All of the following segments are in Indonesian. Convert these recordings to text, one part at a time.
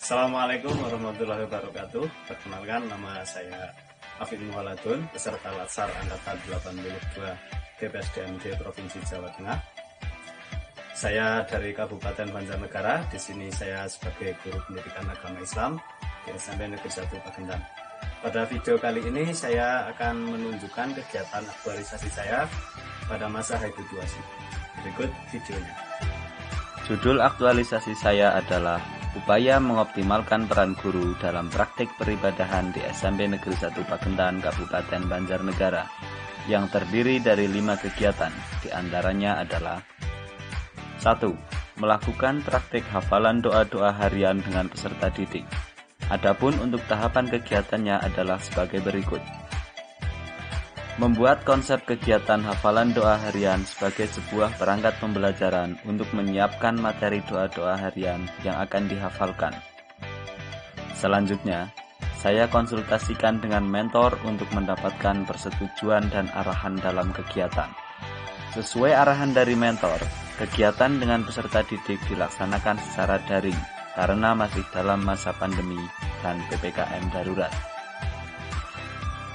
Assalamualaikum warahmatullahi wabarakatuh. Perkenalkan, nama saya Afid Muhaladun, peserta Latsar Angkatan 82 BPSDMD Provinsi Jawa Tengah. Saya dari Kabupaten Banjarnegara. Di sini saya sebagai guru pendidikan agama Islam di SMP Negeri 1 Pagentan. Pada video kali ini saya akan menunjukkan kegiatan aktualisasi saya pada masa habituasi. Berikut videonya. Judul aktualisasi saya adalah upaya mengoptimalkan peran guru dalam praktik peribadahan di SMP Negeri 1 Pagentan, Kabupaten Banjarnegara, yang terdiri dari 5 kegiatan, diantaranya adalah 1. Melakukan praktik hafalan doa-doa harian dengan peserta didik. Adapun untuk tahapan kegiatannya adalah sebagai berikut. Membuat konsep kegiatan hafalan doa harian sebagai sebuah perangkat pembelajaran untuk menyiapkan materi doa-doa harian yang akan dihafalkan. Selanjutnya, saya konsultasikan dengan mentor untuk mendapatkan persetujuan dan arahan dalam kegiatan. Sesuai arahan dari mentor, kegiatan dengan peserta didik dilaksanakan secara daring karena masih dalam masa pandemi dan PPKM darurat.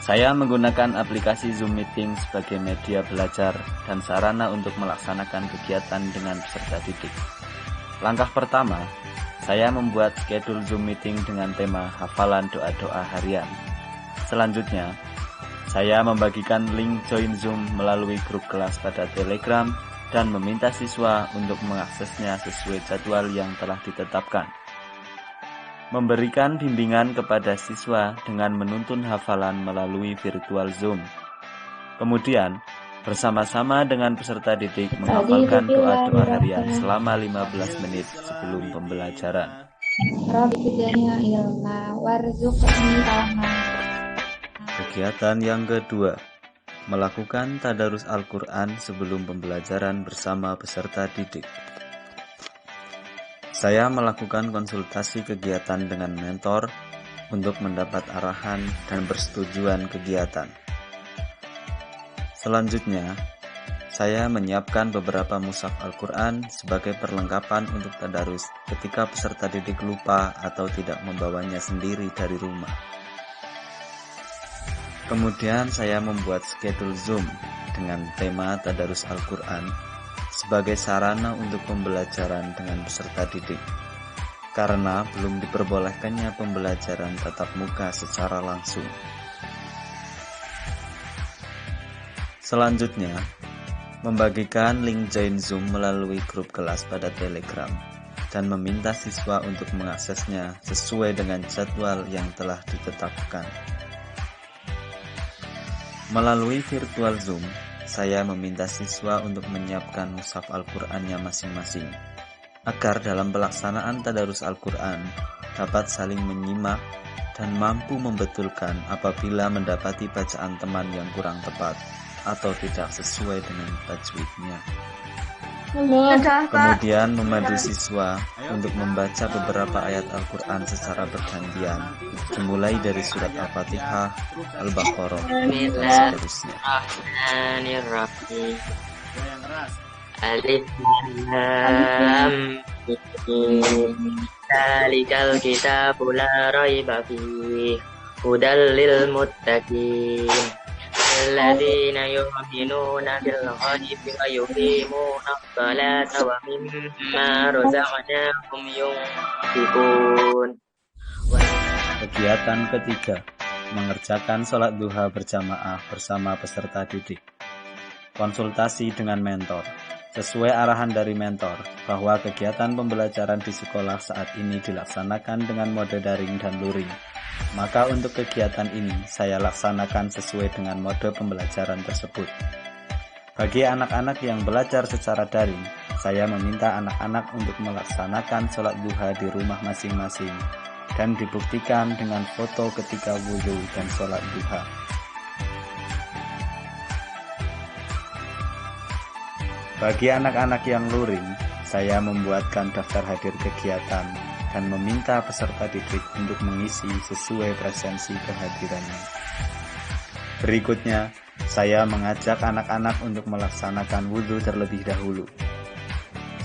Saya menggunakan aplikasi Zoom Meeting sebagai media belajar dan sarana untuk melaksanakan kegiatan dengan peserta didik. Langkah pertama, saya membuat schedule Zoom Meeting dengan tema hafalan doa-doa harian. Selanjutnya, saya membagikan link join Zoom melalui grup kelas pada Telegram dan meminta siswa untuk mengaksesnya sesuai jadwal yang telah ditetapkan. Memberikan bimbingan kepada siswa dengan menuntun hafalan melalui virtual Zoom. Kemudian, bersama-sama dengan peserta didik menghafalkan doa-doa harian selama 15 menit sebelum pembelajaran. Kegiatan yang kedua, melakukan tadarus Al-Quran sebelum pembelajaran bersama peserta didik. Saya melakukan konsultasi kegiatan dengan mentor untuk mendapat arahan dan persetujuan kegiatan. Selanjutnya, saya menyiapkan beberapa mushaf Al-Quran sebagai perlengkapan untuk tadarus ketika peserta didik lupa atau tidak membawanya sendiri dari rumah. Kemudian saya membuat schedule Zoom dengan tema tadarus Al-Quran sebagai sarana untuk pembelajaran dengan peserta didik, karena belum diperbolehkannya pembelajaran tatap muka secara langsung. Selanjutnya, membagikan link join Zoom melalui grup kelas pada Telegram dan meminta siswa untuk mengaksesnya sesuai dengan jadwal yang telah ditetapkan. Melalui virtual Zoom, saya meminta siswa untuk menyiapkan mushaf Al-Qur'annya masing-masing, agar dalam pelaksanaan tadarus Al-Qur'an dapat saling menyimak dan mampu membetulkan apabila mendapati bacaan teman yang kurang tepat atau tidak sesuai dengan tajwidnya. Kemudian memandu siswa untuk membaca beberapa ayat Al-Quran secara bergantian, dimulai dari surat Al-Fatihah, Al-Baqarah, dan seterusnya. Alif Lam Mim. Dzalikal kitabu la raiba fihi hudal lil muttaqin. Alladzina yu'minuna bil ghaibi wa yuqimuna ash-shalata wa mimma razaqnahum yunfiqun. Kegiatan ketiga, mengerjakan sholat duha berjamaah bersama peserta didik. Konsultasi dengan mentor. Sesuai arahan dari mentor bahwa kegiatan pembelajaran di sekolah saat ini dilaksanakan dengan mode daring dan luring, maka untuk kegiatan ini saya laksanakan sesuai dengan mode pembelajaran tersebut. Bagi anak-anak yang belajar secara daring, saya meminta anak-anak untuk melaksanakan sholat duha di rumah masing-masing dan dibuktikan dengan foto ketika wudhu dan sholat duha. Bagi anak-anak yang luring, saya membuatkan daftar hadir kegiatan dan meminta peserta didik untuk mengisi sesuai presensi kehadirannya. Berikutnya, saya mengajak anak-anak untuk melaksanakan wudhu terlebih dahulu.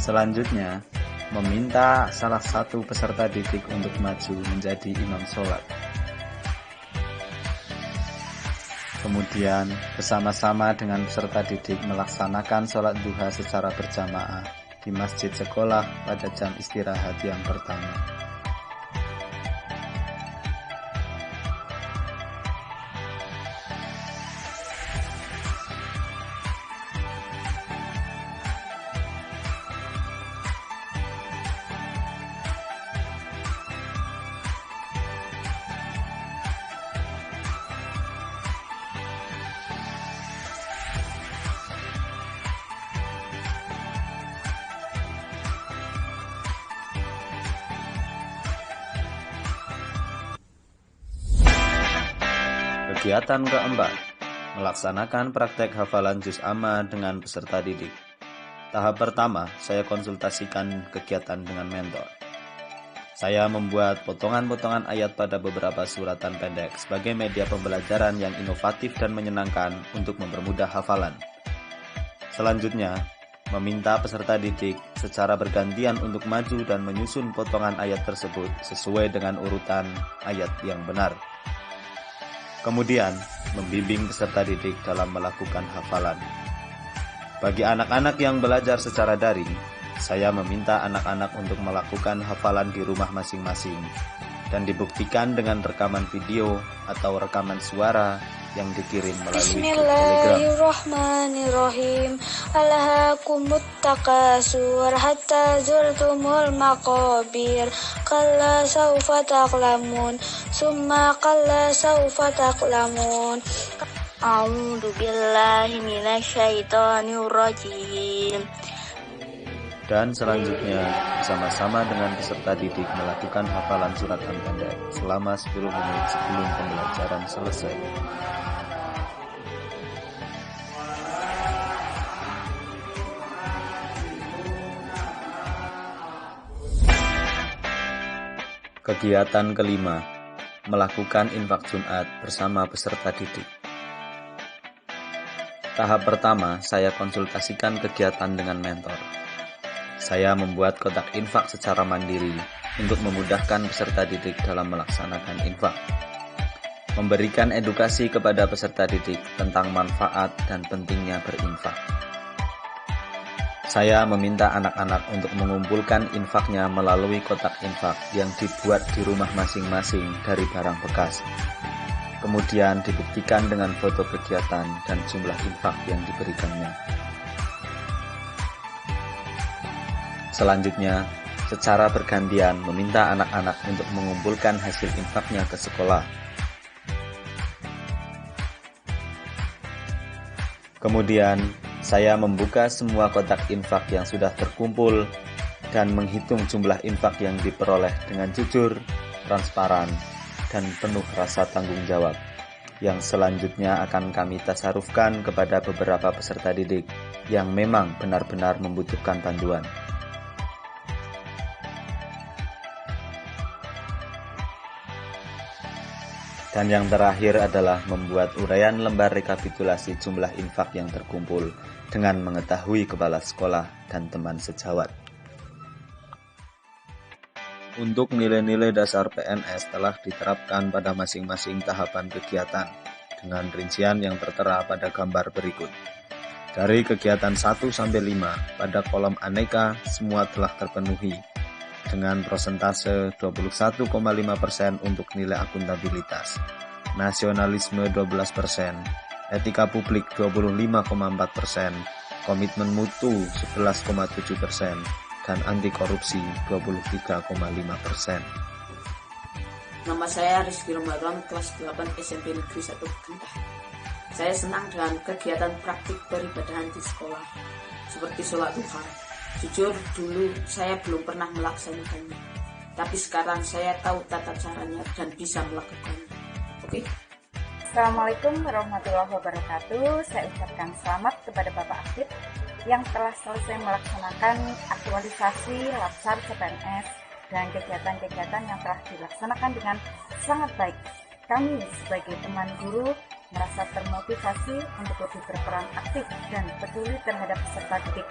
Selanjutnya, meminta salah satu peserta didik untuk maju menjadi imam sholat. Kemudian bersama-sama dengan peserta didik melaksanakan sholat duha secara berjamaah di masjid sekolah pada jam istirahat yang pertama. Kegiatan keempat, melaksanakan praktek hafalan juz amma dengan peserta didik. Tahap pertama, saya konsultasikan kegiatan dengan mentor. Saya membuat potongan-potongan ayat pada beberapa suratan pendek sebagai media pembelajaran yang inovatif dan menyenangkan untuk mempermudah hafalan. Selanjutnya, meminta peserta didik secara bergantian untuk maju dan menyusun potongan ayat tersebut sesuai dengan urutan ayat yang benar. Kemudian, membimbing peserta didik dalam melakukan hafalan. Bagi anak-anak yang belajar secara daring, saya meminta anak-anak untuk melakukan hafalan di rumah masing-masing dan dibuktikan dengan rekaman video atau rekaman suara yang dikirim melalui Telegram. Bismillahirrahmanirrahim. Alhaakumut takasur hatta zurtumul maqabir. Kalla saufa taqlamun. Summa kalla saufa taqlamun. A'udzu billahi minasyaitonir rajim. Dan selanjutnya, bersama-sama dengan peserta didik melakukan hafalan suratan pendek selama 10 menit sebelum pembelajaran selesai. Kegiatan kelima, melakukan infak Jumat bersama peserta didik. Tahap pertama, saya konsultasikan kegiatan dengan mentor. Saya membuat kotak infak secara mandiri untuk memudahkan peserta didik dalam melaksanakan infak. Memberikan edukasi kepada peserta didik tentang manfaat dan pentingnya berinfak. Saya meminta anak-anak untuk mengumpulkan infaknya melalui kotak infak yang dibuat di rumah masing-masing dari barang bekas. Kemudian dibuktikan dengan foto kegiatan dan jumlah infak yang diberikannya. Selanjutnya, secara bergantian meminta anak-anak untuk mengumpulkan hasil infaknya ke sekolah. Kemudian, saya membuka semua kotak infak yang sudah terkumpul dan menghitung jumlah infak yang diperoleh dengan jujur, transparan, dan penuh rasa tanggung jawab, yang selanjutnya akan kami tasarufkan kepada beberapa peserta didik yang memang benar-benar membutuhkan bantuan. Dan yang terakhir adalah membuat uraian lembar rekapitulasi jumlah infak yang terkumpul dengan mengetahui kepala sekolah dan teman sejawat. Untuk nilai-nilai dasar PNS telah diterapkan pada masing-masing tahapan kegiatan dengan rincian yang tertera pada gambar berikut. Dari kegiatan 1 sampai 5 pada kolom aneka semua telah terpenuhi dengan persentase 21,5% untuk nilai akuntabilitas, nasionalisme 12%, etika publik 25,4%, komitmen mutu 11,7%, dan anti korupsi 23,5%. Nama saya Rizky Ramadan, kelas 8 SMP Negeri 1 Gentah. Saya senang dengan kegiatan praktik peribadahan di sekolah, seperti sholat duha. Jujur, dulu saya belum pernah melaksanakannya, tapi sekarang saya tahu tata caranya dan bisa melakukannya. Oke? Assalamualaikum warahmatullahi wabarakatuh. Saya ucapkan selamat kepada Bapak Aktif yang telah selesai melaksanakan aktualisasi Latsar CPNS dan kegiatan-kegiatan yang telah dilaksanakan dengan sangat baik. Kami sebagai teman guru merasa termotivasi untuk lebih berperan aktif dan peduli terhadap peserta didik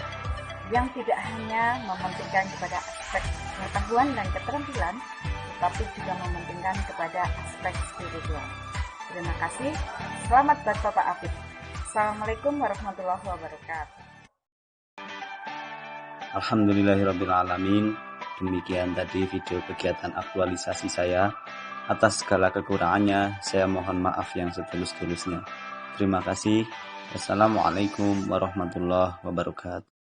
yang tidak hanya mementingkan kepada aspek pengetahuan dan keterampilan, tetapi juga mementingkan kepada aspek spiritual. Terima kasih. Selamat buat Bapak Afif. Assalamualaikum warahmatullahi wabarakatuh. Alhamdulillahirrabbilalamin. Demikian tadi video kegiatan aktualisasi saya. Atas segala kekurangannya, saya mohon maaf yang setulus-tulusnya. Terima kasih. Wassalamualaikum warahmatullahi wabarakatuh.